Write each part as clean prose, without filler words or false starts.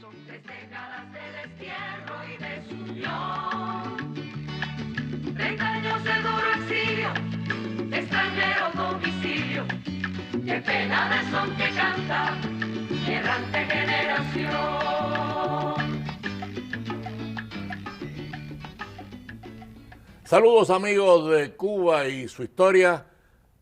Tres décadas de destierro y desunión, 30 años de duro exilio, extranjero domicilio, qué pena de son que canta mi errante generación. Saludos amigos de Cuba y su historia,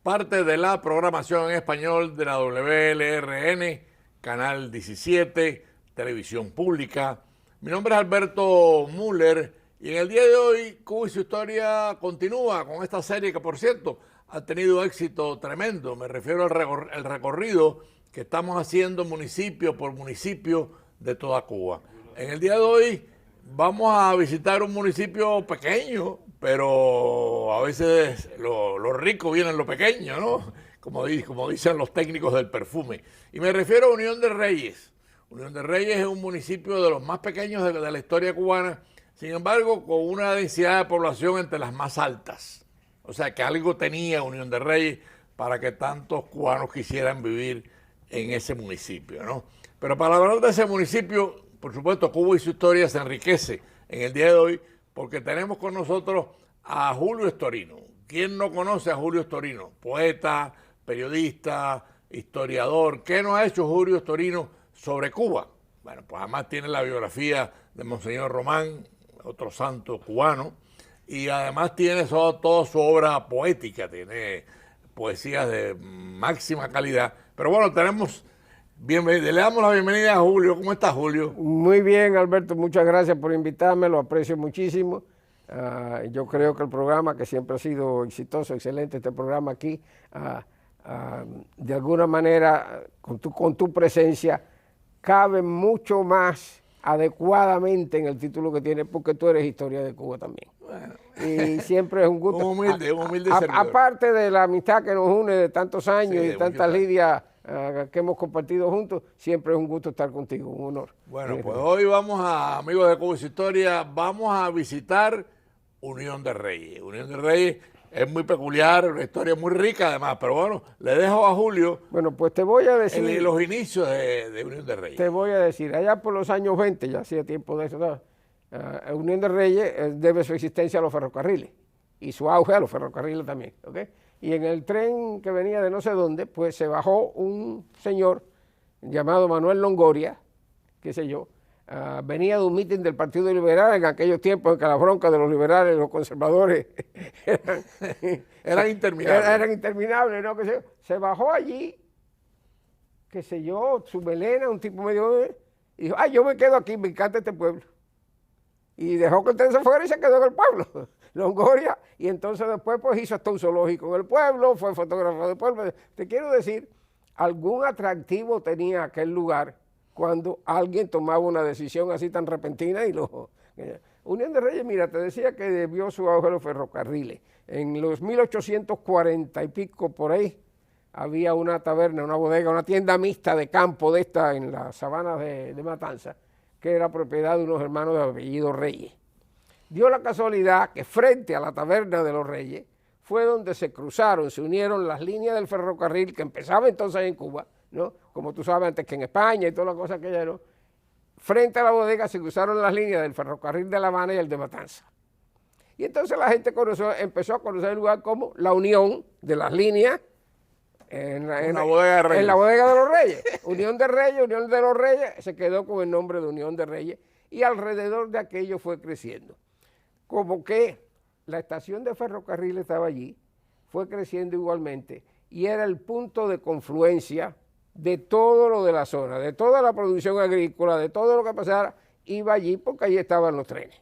parte de la programación en español de la WLRN, Canal 17, Televisión Pública. Mi nombre es Alberto Müller y en el día de hoy Cuba y su historia continúa con esta serie que, por cierto, ha tenido éxito tremendo. Me refiero al recorrido que estamos haciendo municipio por municipio de toda Cuba. En el día de hoy vamos a visitar un municipio pequeño, pero a veces lo rico viene en lo pequeño, ¿no? Como dicen los técnicos del perfume. Y me refiero a Unión de Reyes. Unión de Reyes es un municipio de los más pequeños de la historia cubana, sin embargo, con una densidad de población entre las más altas. O sea, que algo tenía Unión de Reyes para que tantos cubanos quisieran vivir en ese municipio, ¿no? Pero para hablar de ese municipio, por supuesto, Cuba y su historia se enriquece en el día de hoy porque tenemos con nosotros a Julio Estorino. ¿Quién no conoce a Julio Estorino? Poeta, periodista, historiador. ¿Qué nos ha hecho Julio Estorino sobre Cuba? Bueno, pues además tiene la biografía de Monseñor Román, otro santo cubano, y además tiene toda su obra poética, tiene poesías de máxima calidad. Pero bueno, le damos la bienvenida a Julio. ¿Cómo estás, Julio? Muy bien, Alberto, muchas gracias por invitarme, lo aprecio muchísimo. Yo creo que el programa, que siempre ha sido exitoso, excelente este programa aquí, de alguna manera, con tu presencia, cabe mucho más adecuadamente en el título que tiene, porque tú eres Historia de Cuba también. Bueno. Y siempre es un gusto. Un humilde servidor. Aparte de la amistad que nos une de tantos años y tantas lidias que hemos compartido juntos, siempre es un gusto estar contigo, un honor. Bueno, pues hoy vamos amigos de Cuba y su historia, vamos a visitar Unión de Reyes. Unión de Reyes es muy peculiar, una historia muy rica además, pero bueno, le dejo a Julio. Bueno, pues te voy a decir. Los inicios de Unión de Reyes. Te voy a decir, allá por los años 20, ya hacía tiempo de eso, ¿no? Unión de Reyes debe su existencia a los ferrocarriles y su auge a los ferrocarriles también, ¿ok? Y en el tren que venía de no sé dónde, pues se bajó un señor llamado Manuel Longoria, qué sé yo, venía de un mitin del Partido Liberal en aquellos tiempos en que las broncas de los liberales y los conservadores eran interminables. Eran interminables, ¿no? Se bajó allí, qué sé yo, su melena, un tipo medio, y dijo, yo me quedo aquí, me encanta este pueblo. Y dejó que el tren se fuera y se quedó en el pueblo, Longoria, y entonces después pues hizo hasta un zoológico en el pueblo, fue fotógrafo del pueblo. Te quiero decir, algún atractivo tenía aquel lugar cuando alguien tomaba una decisión así tan repentina y Unión de Reyes, mira, te decía que debió su auge a los ferrocarriles. En los 1840 y pico por ahí, había una taberna, una bodega, una tienda mixta de campo de esta en las sabanas de Matanza, que era propiedad de unos hermanos de apellido Reyes. Dio la casualidad que frente a la taberna de los Reyes fue donde se unieron las líneas del ferrocarril que empezaba entonces en Cuba, ¿no? Como tú sabes, antes que en España y toda la cosa que ya no. Frente a la bodega se cruzaron las líneas del ferrocarril de La Habana y el de Matanza. Y entonces la gente empezó a conocer el lugar como la unión de las líneas en la bodega de los Reyes. Unión de Reyes, Unión de los Reyes, se quedó con el nombre de Unión de Reyes y alrededor de aquello fue creciendo. Como que la estación de ferrocarril estaba allí, fue creciendo igualmente y era el punto de confluencia de todo lo de la zona, de toda la producción agrícola, de todo lo que pasara, iba allí porque allí estaban los trenes.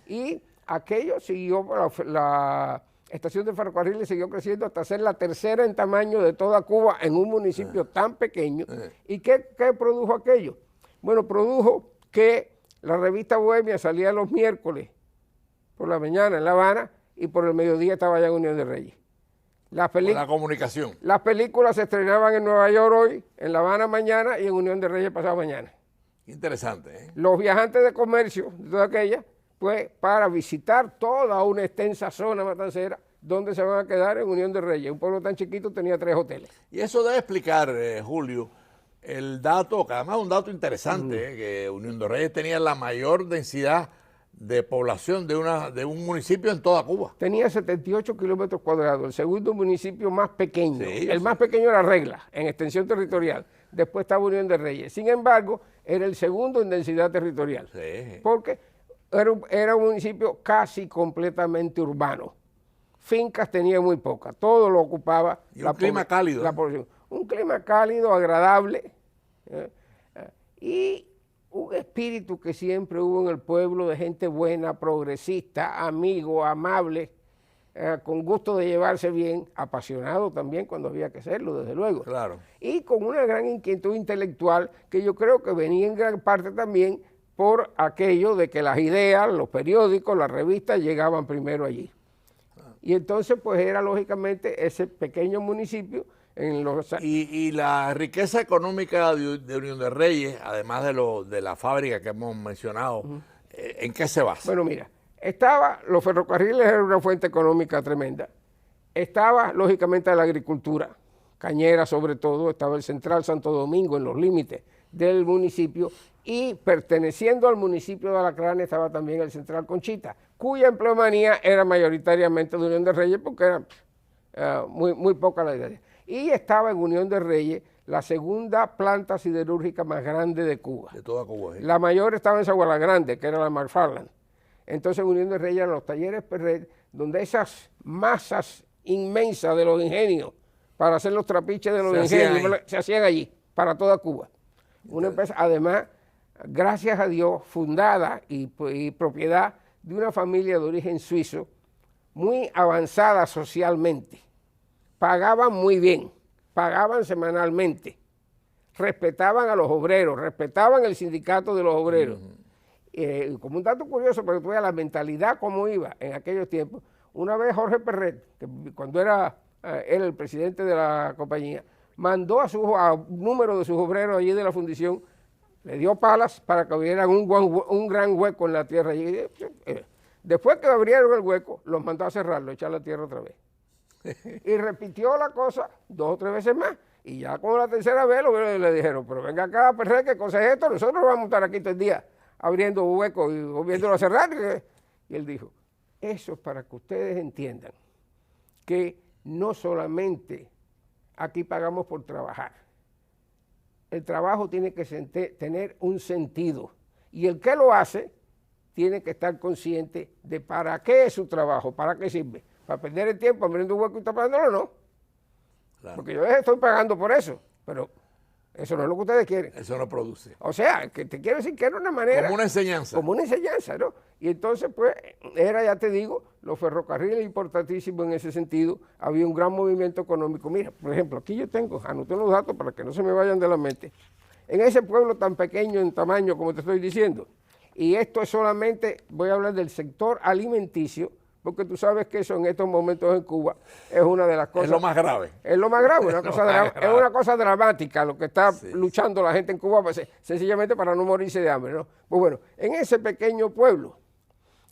Y aquello siguió, la estación de ferrocarriles siguió creciendo hasta ser la tercera en tamaño de toda Cuba en un municipio tan pequeño. ¿Y qué produjo aquello? Bueno, produjo que la revista Bohemia salía los miércoles por la mañana en La Habana y por el mediodía estaba allá en Unión de Reyes. La comunicación. Las películas se estrenaban en Nueva York hoy, en La Habana mañana y en Unión de Reyes pasado mañana. Interesante, ¿eh? Los viajantes de comercio de toda aquella, pues para visitar toda una extensa zona matancera, donde se van a quedar en Unión de Reyes. Un pueblo tan chiquito tenía 3 hoteles. Y eso debe explicar, Julio, el dato, que además es un dato interesante, que Unión de Reyes tenía la mayor densidad de población de un municipio en toda Cuba. Tenía 78 kilómetros cuadrados, el segundo municipio más pequeño. Sí, el más pequeño era Regla, en extensión territorial. Después estaba Unión de Reyes. Sin embargo, era el segundo en densidad territorial. Sí. Porque era un municipio casi completamente urbano. Fincas tenía muy pocas, todo lo ocupaba Y un clima cálido. la población. Un clima cálido, agradable, y un espíritu que siempre hubo en el pueblo de gente buena, progresista, amigo, amable, con gusto de llevarse bien, apasionado también cuando había que hacerlo, desde luego. Claro. Y con una gran inquietud intelectual que yo creo que venía en gran parte también por aquello de que las ideas, los periódicos, las revistas llegaban primero allí. Y entonces pues era lógicamente ese pequeño municipio en los... Y la riqueza económica de Unión de Reyes, además de la fábrica que hemos mencionado, ¿en qué se basa? Bueno, mira, los ferrocarriles eran una fuente económica tremenda. Estaba lógicamente la agricultura, cañera sobre todo, estaba el Central Santo Domingo en los límites del municipio, y perteneciendo al municipio de Alacrán estaba también el Central Conchita, cuya empleomanía era mayoritariamente de Unión de Reyes porque era muy poca la idea. Y estaba en Unión de Reyes la segunda planta siderúrgica más grande de Cuba. De toda Cuba. ¿Sí? La mayor estaba en Saguala Grande, que era la McFarland. Entonces Unión de Reyes eran los talleres Perret, donde esas masas inmensas de los ingenios para hacer los trapiches de los ingenios se hacían allí, para toda Cuba. Una empresa, además, gracias a Dios, fundada y propiedad de una familia de origen suizo, muy avanzada socialmente. Pagaban muy bien, pagaban semanalmente, respetaban a los obreros, respetaban el sindicato de los obreros. Como un dato curioso, porque tú veas la mentalidad cómo iba en aquellos tiempos. Una vez Jorge Perret, que cuando era él el presidente de la compañía, mandó a un número de sus obreros allí de la fundición, le dio palas para que abrieran un gran hueco en la tierra. Después que abrieron el hueco, los mandó a cerrarlo, a echar la tierra otra vez. Y repitió la cosa 2 o 3 veces más. Y ya con la tercera vez le dijeron, pero venga acá, Perret, ¿qué cosa es esto? Nosotros vamos a estar aquí todo el día abriendo huecos y volviéndolo a cerrar. Y él dijo, eso es para que ustedes entiendan que no solamente aquí pagamos por trabajar. El trabajo tiene que tener un sentido. Y el que lo hace tiene que estar consciente de para qué es su trabajo, para qué sirve. Para perder el tiempo abriendo un hueco y tapándolo, no. Claro. Porque yo les estoy pagando por eso, pero eso no es lo que ustedes quieren. Eso no produce. O sea, que te quiero decir que era una manera... Como una enseñanza. Como una enseñanza, ¿no? Y entonces, pues, ya te digo, los ferrocarriles importantísimos en ese sentido. Había un gran movimiento económico. Mira, por ejemplo, aquí yo anoté los datos para que no se me vayan de la mente. En ese pueblo tan pequeño en tamaño, como te estoy diciendo, y esto es solamente, voy a hablar del sector alimenticio, porque tú sabes que eso en estos momentos en Cuba es una de las cosas... Es lo más grave. Es lo más grave, es una cosa dramática lo que está luchando la gente en Cuba, pues, sencillamente para no morirse de hambre, ¿no? Pues bueno, en ese pequeño pueblo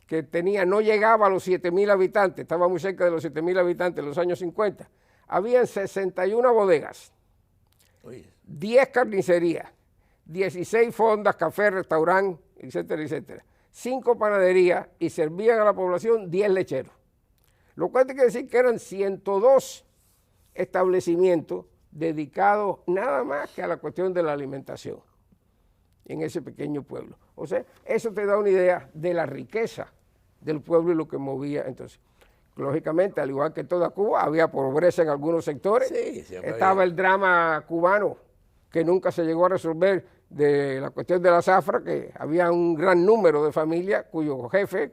que no llegaba a los 7,000 habitantes, estaba muy cerca de los 7,000 habitantes en los años 50, habían 61 bodegas, 10 carnicerías, 16 fondas, café, restaurante, etcétera, etcétera. 5 panaderías y servían a la población 10 lecheros. Lo cual quiere decir que eran 102 establecimientos dedicados nada más que a la cuestión de la alimentación en ese pequeño pueblo. O sea, eso te da una idea de la riqueza del pueblo y lo que movía. Entonces, lógicamente, al igual que toda Cuba, había pobreza en algunos sectores. Sí, estaba el drama cubano que nunca se llegó a resolver, de la cuestión de la zafra, que había un gran número de familias cuyos jefes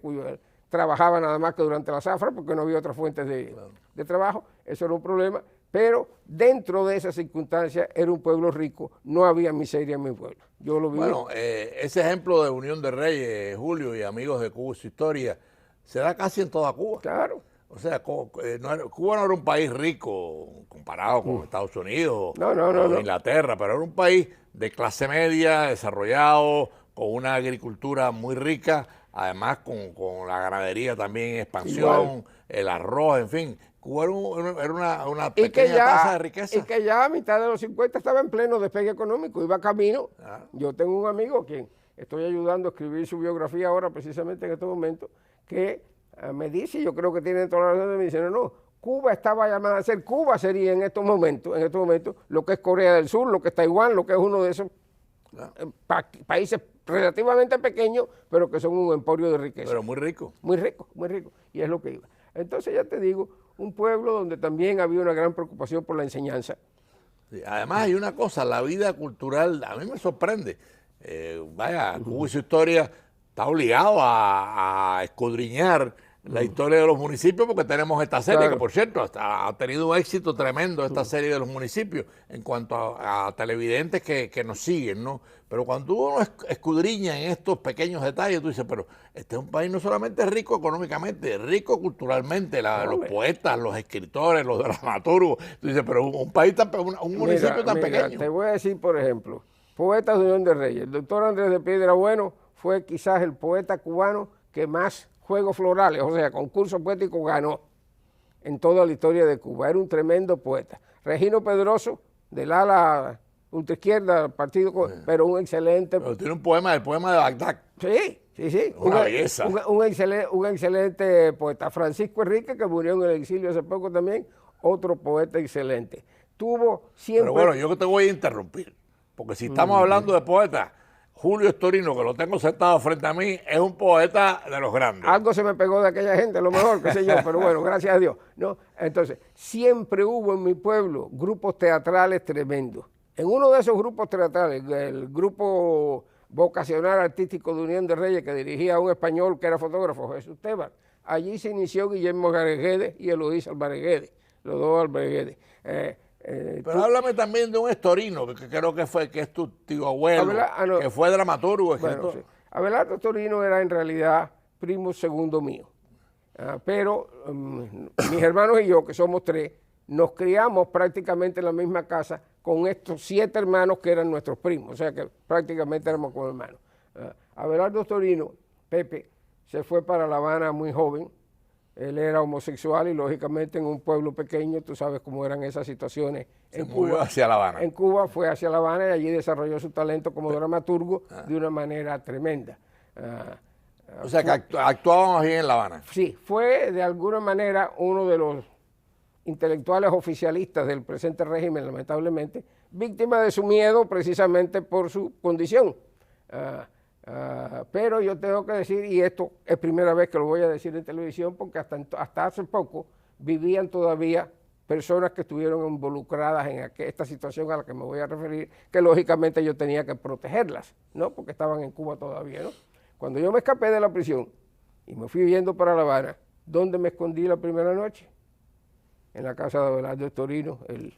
trabajaban nada más que durante la zafra porque no había otras fuentes de trabajo. Eso era un problema, pero dentro de esas circunstancias era un pueblo rico, no había miseria en mi pueblo. Yo lo vi. Bueno, ese ejemplo de Unión de Reyes, Julio y amigos de Cuba y su historia, se da casi en toda Cuba. Claro. O sea, Cuba no era un país rico comparado con Estados Unidos no. Inglaterra, pero era un país de clase media, desarrollado, con una agricultura muy rica, además con la ganadería también en expansión, el arroz, en fin, Cuba era una Y que, pequeña tasa de ya, riqueza. y que ya a mitad de los 50 estaba en pleno despegue económico, iba camino. Ah. Yo tengo un amigo a quien estoy ayudando a escribir su biografía ahora, precisamente en este momento, que me dice, y yo creo que tiene toda la razón, me dice, no, Cuba estaba llamada a ser, Cuba sería en estos momentos, lo que es Corea del Sur, lo que es Taiwán, lo que es uno de esos países relativamente pequeños, pero que son un emporio de riqueza. Pero muy rico. Muy rico, muy rico. Y es lo que iba. Entonces ya te digo, un pueblo donde también había una gran preocupación por la enseñanza. Sí, además hay una cosa, la vida cultural, a mí me sorprende. Vaya, Cuba y su historia está obligado a escudriñar la historia de los municipios porque tenemos esta serie, Claro. que por cierto ha tenido un éxito tremendo esta serie de los municipios en cuanto a televidentes que nos siguen, ¿no? Pero cuando uno escudriña en estos pequeños detalles, tú dices, pero este es un país no solamente rico económicamente, rico culturalmente, los poetas, los escritores, los dramaturgos. Tú dices, pero un país un municipio tan pequeño. Te voy a decir, por ejemplo, poetas de Unión de Reyes. El doctor Andrés de Piedra Bueno fue quizás el poeta cubano que más Juegos Florales, o sea, concursos poéticos ganó en toda la historia de Cuba. Era un tremendo poeta. Regino Pedroso, del ala ultraizquierda, partido, pero un excelente... Pero tiene un poema, el poema de Bagdad. Sí, sí, sí. Una belleza. Un excelente poeta. Francisco Enrique, que murió en el exilio hace poco también, otro poeta excelente. Tuvo siempre... Pero bueno, yo te voy a interrumpir, porque si estamos hablando de poetas, Julio Estorino, que lo tengo sentado frente a mí, es un poeta de los grandes. Algo se me pegó de aquella gente, a lo mejor, qué sé yo, pero bueno, gracias a Dios. ¿No? Entonces, siempre hubo en mi pueblo grupos teatrales tremendos. En uno de esos grupos teatrales, el grupo vocacional artístico de Unión de Reyes, que dirigía a un español que era fotógrafo, Jesús Tebar, allí se inició Guillermo Gareguede y Eloís Alvareguede, los dos Alvareguede. Pero háblame también de un Estorino, que creo que es tu tío abuelo, no. que fue dramaturgo, escritor. Bueno, sí. Abelardo Estorino era en realidad primo segundo mío, pero mis hermanos y yo, que somos tres, nos criamos prácticamente en la misma casa con estos 7 hermanos que eran nuestros primos, o sea que prácticamente éramos como hermanos. Abelardo Estorino, Pepe, se fue para La Habana muy joven. Él era homosexual y lógicamente en un pueblo pequeño, tú sabes cómo eran esas situaciones. Se movió hacia La Habana. En Cuba fue hacia La Habana y allí desarrolló su talento como dramaturgo de una manera tremenda. O sea que actuábamos ahí en La Habana. Sí, fue de alguna manera uno de los intelectuales oficialistas del presente régimen, lamentablemente, víctima de su miedo precisamente por su condición. Pero yo tengo que decir, y esto es primera vez que lo voy a decir en televisión, porque hasta hace poco vivían todavía personas que estuvieron involucradas en esta situación a la que me voy a referir, que lógicamente yo tenía que protegerlas, ¿no? Porque estaban en Cuba todavía, ¿no? Cuando yo me escapé de la prisión y me fui yendo para La Habana, ¿dónde me escondí la primera noche? En la casa de Abelardo Estorino, el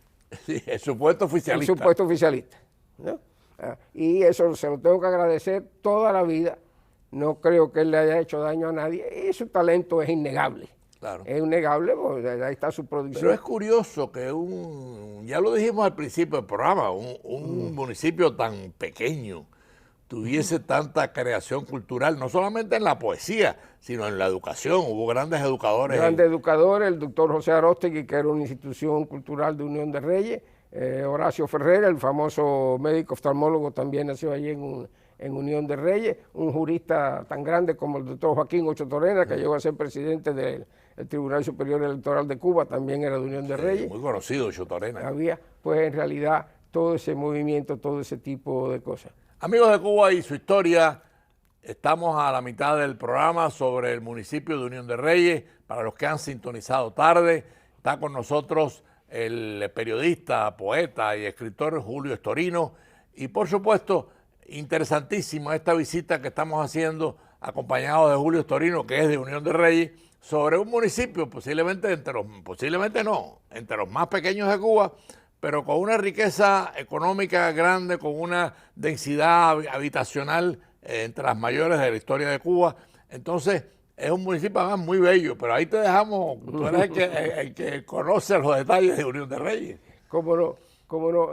supuesto oficialista. El supuesto oficialista, ¿no? Y eso se lo tengo que agradecer toda la vida. No creo que él le haya hecho daño a nadie y su talento es innegable. Claro. Es innegable, porque ahí está su producción. Pero es curioso que ya lo dijimos al principio del programa, un municipio tan pequeño tuviese tanta creación cultural, no solamente en la poesía, sino en la educación. Hubo grandes educadores. Grandes educadores, el doctor José Aróstegui, que era una institución cultural de Unión de Reyes, Horacio Ferrer, el famoso médico oftalmólogo, también nació allí en Unión de Reyes, un jurista tan grande como el doctor Joaquín Ocho Torena, que llegó a ser presidente del Tribunal Superior Electoral de Cuba, también era de Unión de Reyes. Muy conocido, Ocho Torena. Había, pues en realidad, todo ese movimiento, todo ese tipo de cosas. Amigos de Cuba y su historia, estamos a la mitad del programa sobre el municipio de Unión de Reyes. Para los que han sintonizado tarde, está con nosotros el periodista, poeta y escritor Julio Estorino. Y por supuesto, interesantísima esta visita que estamos haciendo acompañado de Julio Estorino, que es de Unión de Reyes, sobre un municipio posiblemente entre los más pequeños de Cuba, pero con una riqueza económica grande, con una densidad habitacional entre las mayores de la historia de Cuba. Entonces, es un municipio además muy bello, pero ahí te dejamos, tú eres el que conoce los detalles de Unión de Reyes. Cómo no.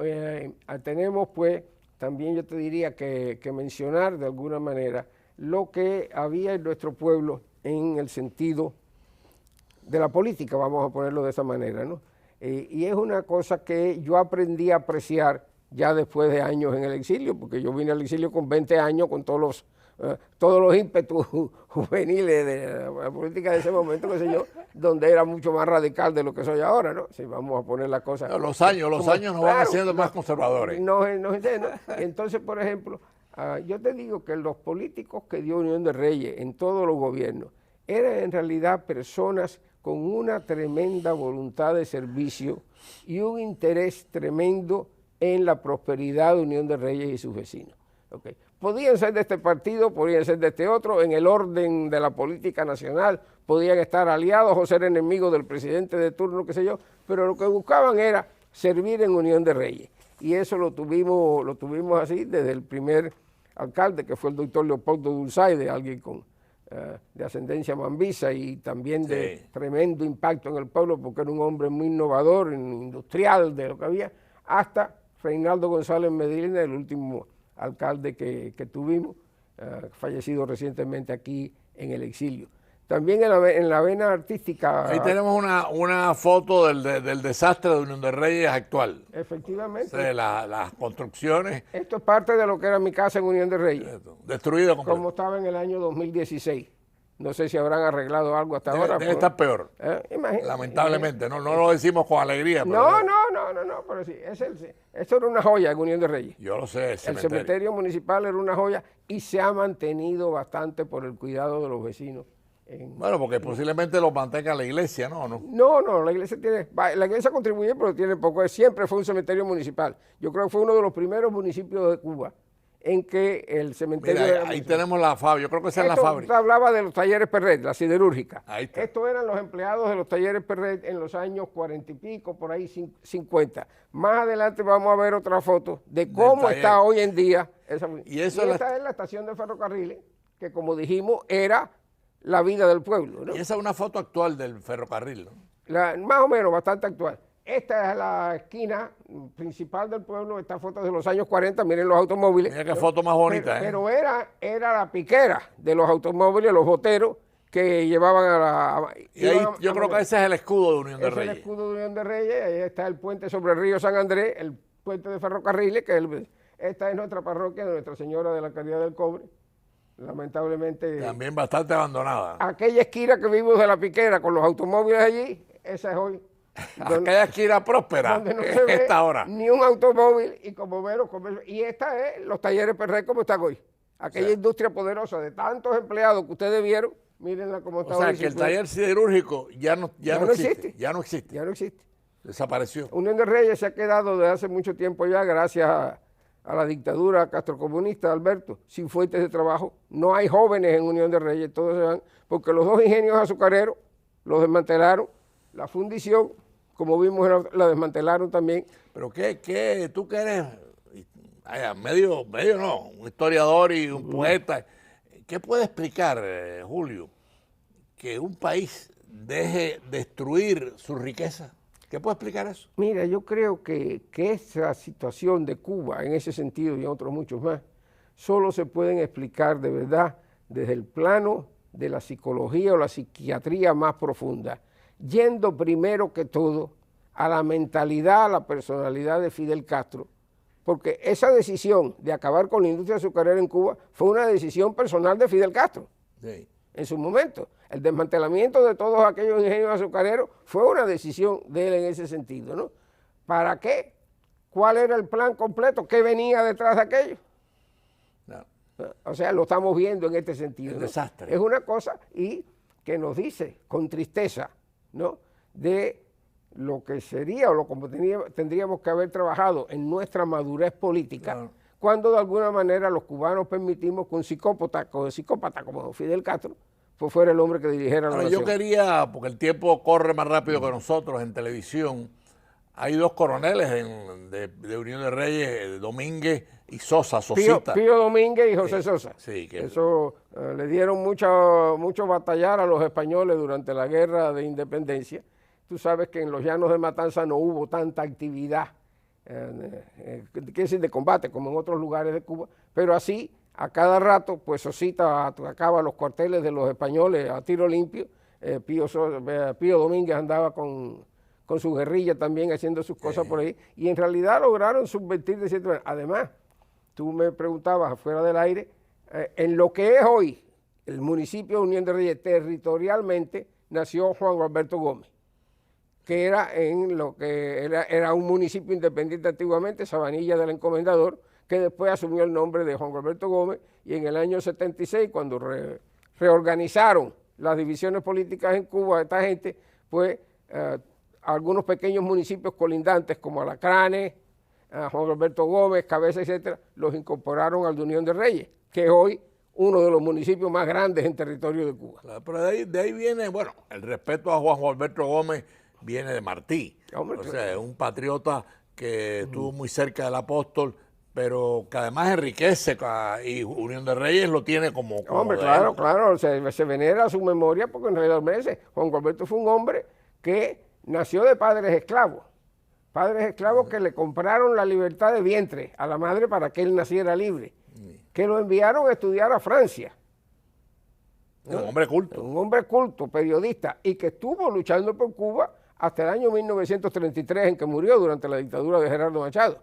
Tenemos pues, también yo te diría que mencionar de alguna manera lo que había en nuestro pueblo en el sentido de la política, vamos a ponerlo de esa manera, ¿no? Y es una cosa que yo aprendí a apreciar ya después de años en el exilio, porque yo vine al exilio con 20 años, con todos los ímpetus juveniles de la política de ese momento, qué sé yo, donde era mucho más radical de lo que soy ahora, ¿no? Si vamos a poner las cosas... No, los años nos van haciendo más conservadores. Entonces, por ejemplo, yo te digo que los políticos que dio Unión de Reyes en todos los gobiernos eran en realidad personas con una tremenda voluntad de servicio y un interés tremendo en la prosperidad de Unión de Reyes y sus vecinos. Okay. Podían ser de este partido, podían ser de este otro, en el orden de la política nacional, podían estar aliados o ser enemigos del presidente de turno, qué sé yo, pero lo que buscaban era servir en Unión de Reyes. Y eso lo tuvimos así desde el primer alcalde, que fue el doctor Leopoldo Dulzaide, alguien de ascendencia mambisa y también de tremendo impacto en el pueblo, porque era un hombre muy innovador, industrial de lo que había, hasta Reinaldo González Medina, el último alcalde que tuvimos, fallecido recientemente aquí en el exilio. También en la vena artística... Ahí tenemos una foto del desastre de Unión de Reyes actual. Efectivamente. O sea, las construcciones... Esto es parte de lo que era mi casa en Unión de Reyes. Destruido completamente. Como estaba en el año 2016. No sé si habrán arreglado algo hasta ahora. Debe estar peor. Lamentablemente, no lo decimos con alegría. Pero no, pero sí, eso era una joya en Unión de Reyes. Yo lo sé, el cementerio municipal era una joya y se ha mantenido bastante por el cuidado de los vecinos. Bueno, porque posiblemente lo mantenga la iglesia, ¿no? No, la iglesia contribuye, pero tiene poco, siempre fue un cementerio municipal. Yo creo que fue uno de los primeros municipios de Cuba en que el cementerio... Mira, ahí tenemos la fábrica, yo creo que esa es la fábrica. Hablaba de los talleres Perret, la siderúrgica. Ahí está. Estos eran los empleados de los talleres Perret en los años 40 y pico, por ahí 50. Más adelante vamos a ver otra foto de cómo está hoy en día esa. Y esta es la estación de ferrocarriles, que como dijimos, era la vida del pueblo, ¿no? Y esa es una foto actual del ferrocarril, ¿no? Más o menos, bastante actual. Esta es la esquina principal del pueblo, esta foto es de los años 40, miren los automóviles. Mira qué foto más bonita, Pero era la piquera de los automóviles, los boteros que llevaban yo creo que ese es el escudo de Unión de Reyes. Es el escudo de Unión de Reyes, ahí está el puente sobre el río San Andrés, el puente de ferrocarriles, esta es nuestra parroquia de Nuestra Señora de la Caridad del Cobre. Lamentablemente... También bastante abandonada. Aquella esquina que vimos de la piquera con los automóviles allí, esa es hoy. Aquella esquina próspera, donde no se ve esta hora. Ni un automóvil y como menos comercio. Y esta es los talleres Perret como están hoy. Aquella industria poderosa de tantos empleados que ustedes vieron, mírenla como está hoy. O sea, que el taller siderúrgico ya no existe. Ya no existe. Ya no existe. Desapareció. Unión de Reyes se ha quedado desde hace mucho tiempo ya, gracias a la dictadura castrocomunista de Alberto, sin fuentes de trabajo. No hay jóvenes en Unión de Reyes, todos se van, porque los dos ingenios azucareros los desmantelaron, la fundición, como vimos, la desmantelaron también. Pero tú que eres medio no, un historiador y un poeta, ¿qué puede explicar, Julio, que un país deje destruir su riqueza? ¿Qué puede explicar eso? Mira, yo creo que esa situación de Cuba, en ese sentido y en otros muchos más, solo se pueden explicar de verdad desde el plano de la psicología o la psiquiatría más profunda, yendo primero que todo a la mentalidad, a la personalidad de Fidel Castro, porque esa decisión de acabar con la industria azucarera en Cuba fue una decisión personal de Fidel Castro. Sí. En su momento. El desmantelamiento de todos aquellos ingenios azucareros fue una decisión de él en ese sentido, ¿no? ¿Para qué? ¿Cuál era el plan completo? ¿Qué venía detrás de aquello? No. O sea, lo estamos viendo en este sentido. El ¿no? desastre. Es una cosa y que nos dice con tristeza, ¿no? De lo que sería o como tendríamos que haber trabajado en nuestra madurez política, claro, cuando de alguna manera los cubanos permitimos que un psicópata como Fidel Castro pues fuera el hombre que dirigiera la nación. Yo quería, porque el tiempo corre más rápido que nosotros en televisión, hay dos coroneles de Unión de Reyes, Domínguez y Sosita. Pío Domínguez y José Sosa. Sí, eso le dieron mucho batallar a los españoles durante la guerra de independencia. Tú sabes que en los llanos de Matanza no hubo tanta actividad, de combate como en otros lugares de Cuba, pero así a cada rato pues Sosita atacaba los cuarteles de los españoles a tiro limpio, Pío Domínguez andaba con su guerrilla también haciendo sus cosas por ahí, y en realidad lograron subvertir de cierta manera. Además, tú me preguntabas afuera del aire, en lo que es hoy el municipio de Unión de Reyes, territorialmente nació Juan Alberto Gómez, que era en lo que era un municipio independiente antiguamente, Sabanilla del Encomendador, que después asumió el nombre de Juan Alberto Gómez, y en el año 76, cuando reorganizaron las divisiones políticas en Cuba, esta gente, pues algunos pequeños municipios colindantes como Alacranes, Juan Alberto Gómez, Cabeza, etcétera, los incorporaron al de Unión de Reyes, que es hoy uno de los municipios más grandes en territorio de Cuba. Claro, pero de ahí viene, bueno, el respeto a Juan Alberto Gómez viene de Martí. Hombre, o sea, es un patriota que estuvo muy cerca del apóstol, pero que además enriquece, y Unión de Reyes lo tiene como Hombre, de claro, él. claro, se venera su memoria porque en realidad Juan Alberto fue un hombre que nació de padres esclavos que le compraron la libertad de vientre a la madre para que él naciera libre, que lo enviaron a estudiar a Francia. Un hombre culto. Un hombre culto, periodista, y que estuvo luchando por Cuba hasta el año 1933, en que murió durante la dictadura de Gerardo Machado.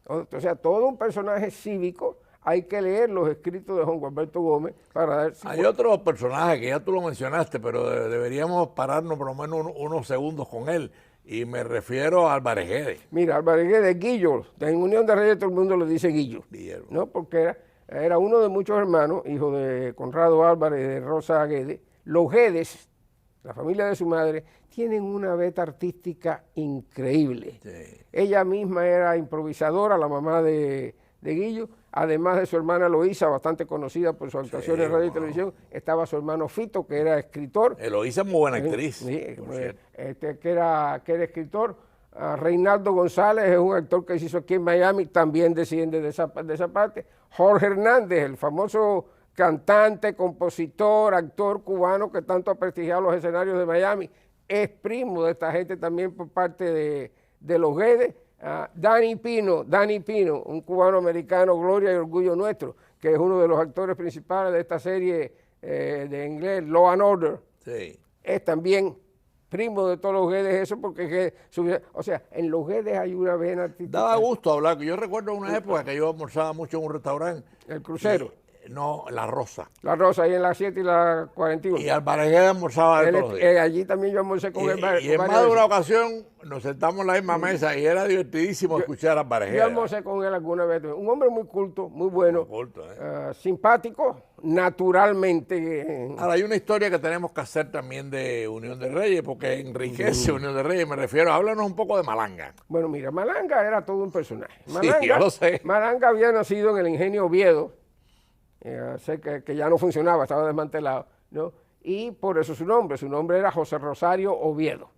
O sea, todo un personaje cívico. Hay que leer los escritos de Juan Alberto Gómez para dar... Hay otro personaje que ya tú lo mencionaste, pero deberíamos pararnos por lo menos unos segundos con él, y me refiero a Álvarez Guedes. Mira, Álvarez Guedes, Guillo, en Unión de Reyes todo el mundo le dice Guillo, ¿no? Porque era uno de muchos hermanos, hijo de Conrado Álvarez y de Rosa Guedes. Los Guedes, la familia de su madre, tienen una beta artística increíble. Sí. Ella misma era improvisadora, la mamá de Guillo, además de su hermana Eloísa, bastante conocida por sus actuaciones en radio y televisión. Estaba su hermano Fito, que era escritor. Eloísa es muy buena actriz. Sí, que era escritor. Reinaldo González es un actor que se hizo aquí en Miami, también desciende de esa parte. Jorge Hernández, el famoso cantante, compositor, actor cubano que tanto ha prestigiado los escenarios de Miami, es primo de esta gente también por parte de los Guedes. Danny Pino, un cubano-americano, gloria y orgullo nuestro, que es uno de los actores principales de esta serie de inglés, Law and Order. Sí. Es también primo de todos los Guedes, eso porque, o sea, en los Guedes hay una vena artística. Daba gusto hablar, que yo recuerdo una época que yo almorzaba mucho en un restaurante. El Crucero. No, La Rosa. La Rosa, ahí en la 7 y la 41. Y Álvarez Guedes almorzaba de todos los días. Allí también yo almorcé con él. Y en más de una ocasión nos sentamos en la misma mesa y era divertidísimo escuchar a Álvarez Guedes. Yo almorcé con él alguna vez. Un hombre muy culto, muy bueno, simpático, naturalmente. Ahora, hay una historia que tenemos que hacer también de Unión de Reyes, porque enriquece Unión de Reyes. Me refiero, háblanos un poco de Malanga. Bueno, mira, Malanga era todo un personaje. Malanga, sí, yo lo sé. Malanga había nacido en el ingenio Oviedo, sé que ya no funcionaba, estaba desmantelado, ¿no? Y por eso su nombre era José Rosario Oviedo.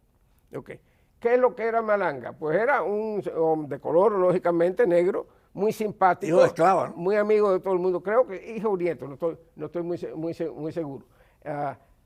Okay. ¿Qué es lo que era Malanga? Pues era un de color, lógicamente, negro, muy simpático. Hijo de esclava, ¿no? Muy amigo de todo el mundo. Creo que hijo o nieto, no estoy muy seguro.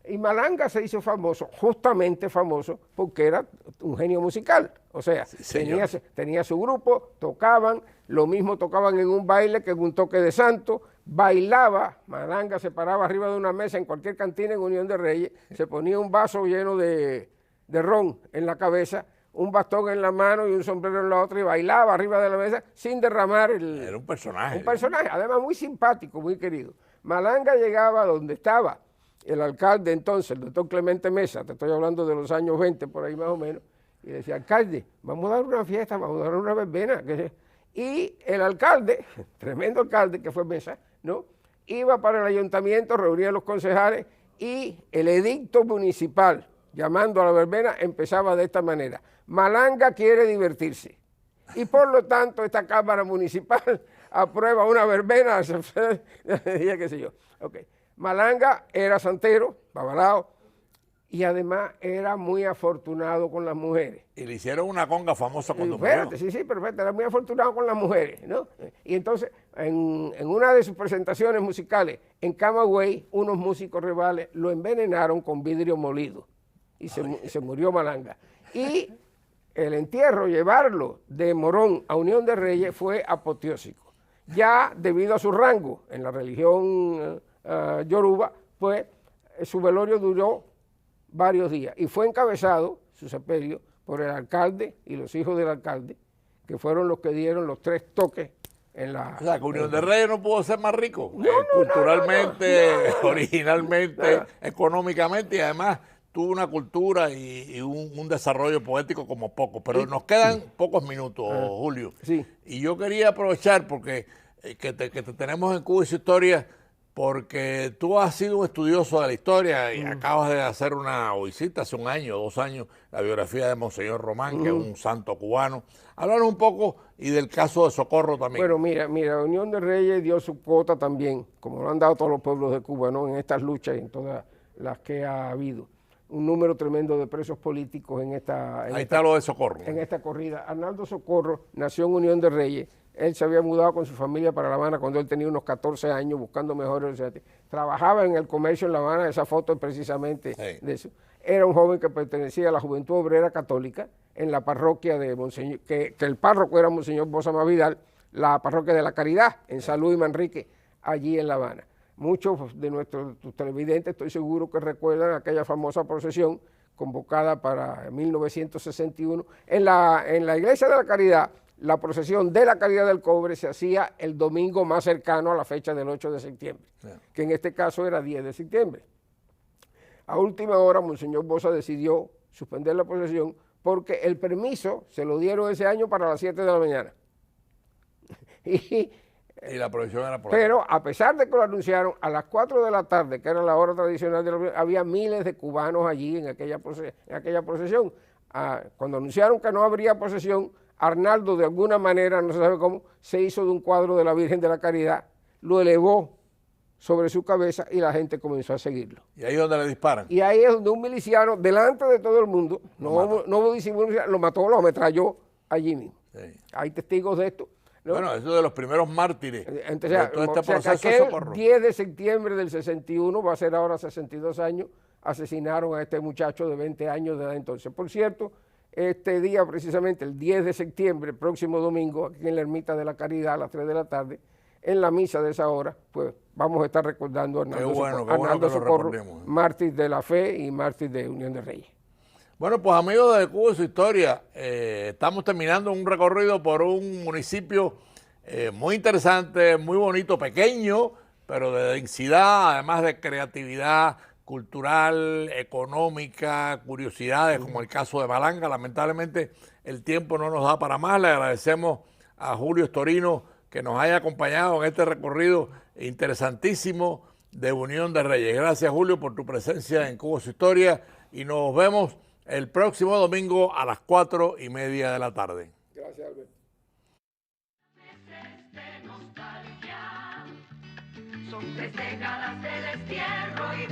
Y Malanga se hizo famoso, justamente famoso, porque era un genio musical. O sea, sí, tenía su grupo, tocaban, lo mismo tocaban en un baile que en un toque de santo, bailaba, Malanga se paraba arriba de una mesa en cualquier cantina en Unión de Reyes, se ponía un vaso lleno de ron en la cabeza, un bastón en la mano y un sombrero en la otra, y bailaba arriba de la mesa sin derramar el... Era un personaje. Un personaje, además muy simpático, muy querido. Malanga llegaba donde estaba el alcalde entonces, el doctor Clemente Mesa, te estoy hablando de los años 20, por ahí más o menos, y decía, alcalde, vamos a dar una fiesta, vamos a dar una verbena. Y el alcalde, tremendo alcalde que fue Mesa, ¿no?, iba para el ayuntamiento, reunía a los concejales, y el edicto municipal, llamando a la verbena, empezaba de esta manera: Malanga quiere divertirse, y por lo tanto esta Cámara Municipal aprueba una verbena, qué sé yo. Okay. Malanga era santero, babalao, y además era muy afortunado con las mujeres. Y le hicieron una conga famosa cuando murió. Sí, perfecto, era muy afortunado con las mujeres, ¿no? Y entonces, en una de sus presentaciones musicales en Camagüey, unos músicos rivales lo envenenaron con vidrio molido, y se murió Malanga. Y el entierro, llevarlo de Morón a Unión de Reyes, fue apoteósico. Ya debido a su rango en la religión yoruba, pues su velorio duró varios días. Y fue encabezado, su sepelio, por el alcalde y los hijos del alcalde, que fueron los que dieron los 3 toques en la... O sea, que Unión de Reyes no pudo ser más rico, No, culturalmente, originalmente, económicamente, y además tuvo una cultura y un desarrollo poético como poco. Pero nos quedan pocos minutos, Julio. Sí. Y yo quería aprovechar porque que te tenemos en Cuba y su historia, porque tú has sido un estudioso de la historia y acabas de hacer o hiciste hace 1 año, 2 años, la biografía de Monseñor Román, que es un santo cubano. Háblanos un poco y del caso de Socorro también. Bueno, mira, Unión de Reyes dio su cuota también, como lo han dado todos los pueblos de Cuba, ¿no? En estas luchas y en todas las que ha habido. Un número tremendo de presos políticos en esta... Ahí está lo de Socorro. En esta corrida. Arnaldo Socorro nació en Unión de Reyes. Él se había mudado con su familia para La Habana cuando él tenía unos 14 años buscando mejores. Trabajaba en el comercio en La Habana, esa foto es precisamente de eso. Era un joven que pertenecía a la Juventud Obrera Católica en la parroquia de Monseñor, que el párroco era Monseñor Bosama Vidal, la parroquia de la Caridad, en San Luis Manrique, allí en La Habana. Muchos de nuestros televidentes estoy seguro que recuerdan aquella famosa procesión convocada para 1961 en la iglesia de la Caridad. La procesión de la Caridad del Cobre se hacía el domingo más cercano a la fecha del 8 de septiembre, que en este caso era 10 de septiembre. A última hora, Monseñor Bosa decidió suspender la procesión porque el permiso se lo dieron ese año para las 7 de la mañana. Y la procesión era por Pero a pesar de que lo anunciaron, a las 4 de la tarde, que era la hora tradicional de la procesión, había miles de cubanos allí en aquella procesión. Cuando anunciaron que no habría procesión, Arnaldo, de alguna manera, no se sabe cómo, se hizo de un cuadro de la Virgen de la Caridad, lo elevó sobre su cabeza y la gente comenzó a seguirlo. ¿Y ahí es donde le disparan? Y ahí es donde un miliciano, delante de todo el mundo, no hubo disimulo, lo mató, lo ametralló allí mismo. Sí. Hay testigos de esto, ¿no? Bueno, eso de los primeros mártires. Entonces, de todo este proceso de aquel Socorro. 10 de septiembre del 61, va a ser ahora 62 años, asesinaron a este muchacho de 20 años de edad entonces. Por cierto, este día precisamente, el 10 de septiembre, próximo domingo, aquí en la Ermita de la Caridad, a las 3 de la tarde, en la misa de esa hora, pues vamos a estar recordando a Arnaldo Socorro, mártir de la fe y mártir de Unión de Reyes. Bueno, pues amigos de Cuba y su historia, estamos terminando un recorrido por un municipio muy interesante, muy bonito, pequeño, pero de densidad, además de creatividad cultural, económica, curiosidades, como el caso de Balanga. Lamentablemente el tiempo no nos da para más. Le agradecemos a Julio Storino que nos haya acompañado en este recorrido interesantísimo de Unión de Reyes. Gracias, Julio, por tu presencia en Cuba y su historia, y nos vemos el próximo domingo a las 4:30 de la tarde. Gracias, Alberto. Son 3 décadas de destierro y